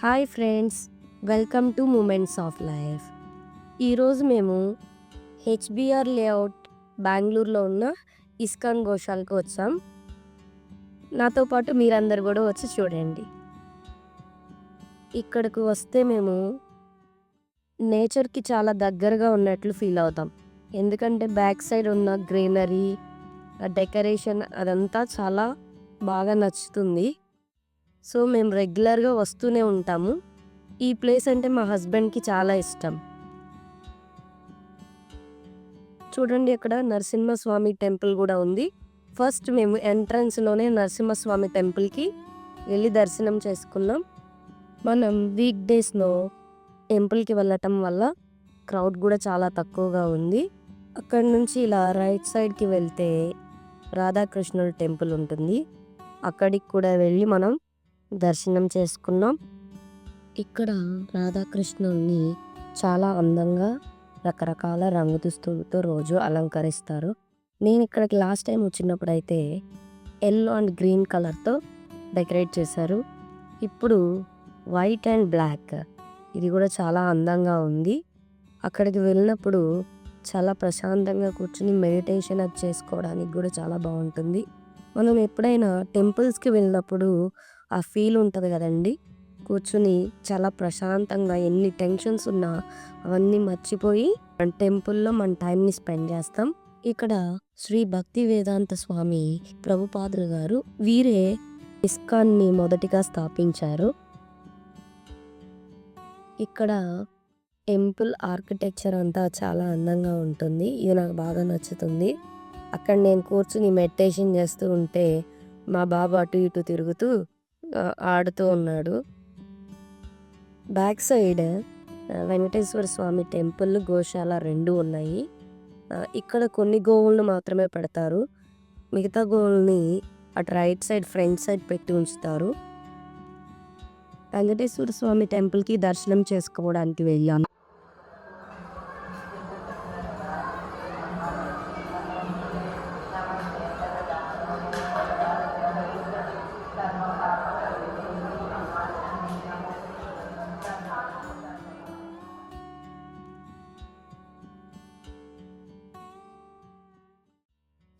Hi friends, welcome to moments of life. ఈరోజు మేము HBR layout బెంగళూరులో ఉన్న ఇస్కాన్ గోశాలకు వచ్చాం. నాతో పాటు మీరందరు కూడా వచ్చి చూడండి. ఇక్కడికి వస్తే మేము నేచర్కి చాలా దగ్గరగా ఉన్నట్లు ఫీల్ అవుతాం. ఎందుకంటే బ్యాక్ సైడ్ ఉన్న గ్రీనరీ, డెకరేషన్ అదంతా చాలా బాగా నచ్చుతుంది. సో మేము రెగ్యులర్గా వస్తూనే ఉంటాము. ఈ ప్లేస్ అంటే మా హస్బెండ్కి చాలా ఇష్టం. చూడండి, అక్కడ నరసింహస్వామి టెంపుల్ కూడా ఉంది. ఫస్ట్ మేము ఎంట్రన్స్లోనే నరసింహస్వామి టెంపుల్కి వెళ్ళి దర్శనం చేసుకున్నాం. మనం వీక్ డేస్లో టెంపుల్కి వెళ్ళటం వల్ల క్రౌడ్ కూడా చాలా తక్కువగా ఉంది. అక్కడ నుంచి ఇలా రైట్ సైడ్కి వెళ్తే రాధాకృష్ణుడు టెంపుల్ ఉంటుంది. అక్కడికి కూడా వెళ్ళి మనం దర్శనం చేసుకున్నాం. ఇక్కడ రాధాకృష్ణుడిని చాలా అందంగా రకరకాల రంగు దుస్తులతో రోజు అలంకరిస్తారు. నేను ఇక్కడికి లాస్ట్ టైం వచ్చినప్పుడు అయితే ఎల్లో అండ్ గ్రీన్ కలర్తో డెకరేట్ చేశారు. ఇప్పుడు వైట్ అండ్ బ్లాక్, ఇది కూడా చాలా అందంగా ఉంది. అక్కడికి వెళ్ళినప్పుడు చాలా ప్రశాంతంగా కూర్చుని మెడిటేషన్ అది చేసుకోవడానికి కూడా చాలా బాగుంటుంది. మనం ఎప్పుడైనా టెంపుల్స్కి వెళ్ళినప్పుడు ఆ ఫీల్ ఉంటుంది కదండి. కూర్చుని చాలా ప్రశాంతంగా ఎన్ని టెన్షన్స్ ఉన్నా అవన్నీ మర్చిపోయి మన టెంపుల్లో మన టైంని స్పెండ్ చేస్తాం. ఇక్కడ శ్రీ భక్తి వేదాంత స్వామి ప్రభుపాదులు గారు, వీరే ఇస్కాన్ని మొదటిగా స్థాపించారు. ఇక్కడ టెంపుల్ ఆర్కిటెక్చర్ అంతా చాలా అందంగా ఉంటుంది. ఇది నాకు బాగా నచ్చుతుంది. అక్కడ నేను కూర్చుని మెడిటేషన్ చేస్తూ ఉంటే మా బాబు అటు ఇటు తిరుగుతూ ఆడుతూ ఉన్నాడు. బ్యాక్ సైడ్ వెంకటేశ్వర స్వామి టెంపుల్, గోశాల రెండు ఉన్నాయి. ఇక్కడ కొన్ని గోవులను మాత్రమే పెడతారు. మిగతా గోవుల్ని అటు రైట్ సైడ్ ఫ్రంట్ సైడ్ పెట్టి ఉంచుతారు. వెంకటేశ్వర స్వామి టెంపుల్కి దర్శనం చేసుకోవడానికి వెళ్ళాను.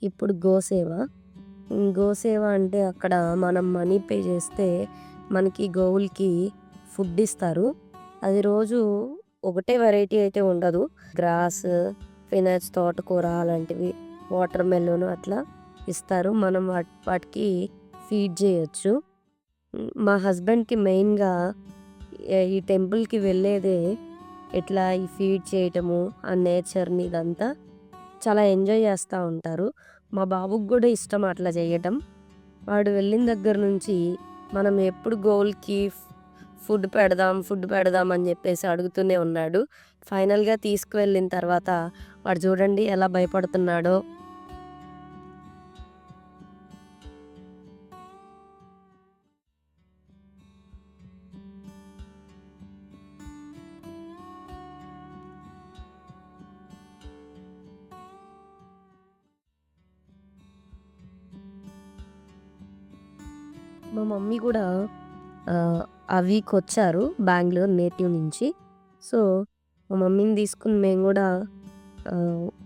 ఇప్పుడు గోసేవ అంటే అక్కడ మనం మనీ పే చేస్తే మనకి గోవులకి ఫుడ్ ఇస్తారు. అది రోజు ఒకటే వెరైటీ అయితే ఉండదు. గ్రాస్, స్పినచ్, తోటకూర అలాంటివి, వాటర్ మెలోన్ అట్లా ఇస్తారు. మనం వాటికి ఫీడ్ చేయొచ్చు. మా హస్బెండ్కి మెయిన్గా ఈ టెంపుల్కి వెళ్ళేదే ఇట్లా ఈ ఫీడ్ చేయటము, ఆ నేచర్ని ఇదంతా చాలా ఎంజాయ్ చేస్తూ ఉంటారు. మా బాబుకి కూడా ఇష్టం అట్లా చేయటం. వాడు వెళ్ళిన దగ్గర నుంచి మనం ఎప్పుడు గోల్కి ఫుడ్ పెడదాం అని చెప్పేసి అడుగుతూనే ఉన్నాడు. ఫైనల్గా తీసుకువెళ్ళిన తర్వాత వాడు చూడండి ఎలా భయపడుతున్నాడో. మా మమ్మీ కూడా ఆ వీక్ వచ్చారు బెంగళూరు నేటివ్ నుంచి. సో మా మమ్మీని తీసుకుని మేము కూడా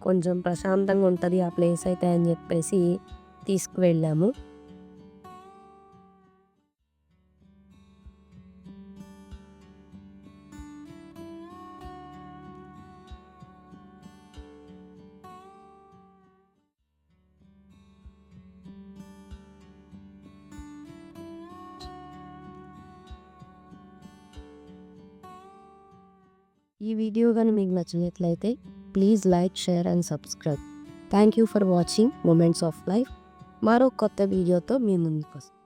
కొంచెం ప్రశాంతంగా ఉంటుంది ఆ ప్లేస్ అయితే అని చెప్పేసి తీసుకువెళ్ళాము. ఈ వీడియో కానీ మీకు నచ్చినట్లయితే please like, share and subscribe. Thank you for watching moments of life. మరో కొత్త వీడియోతో మీ ముందుకు వస్తాం.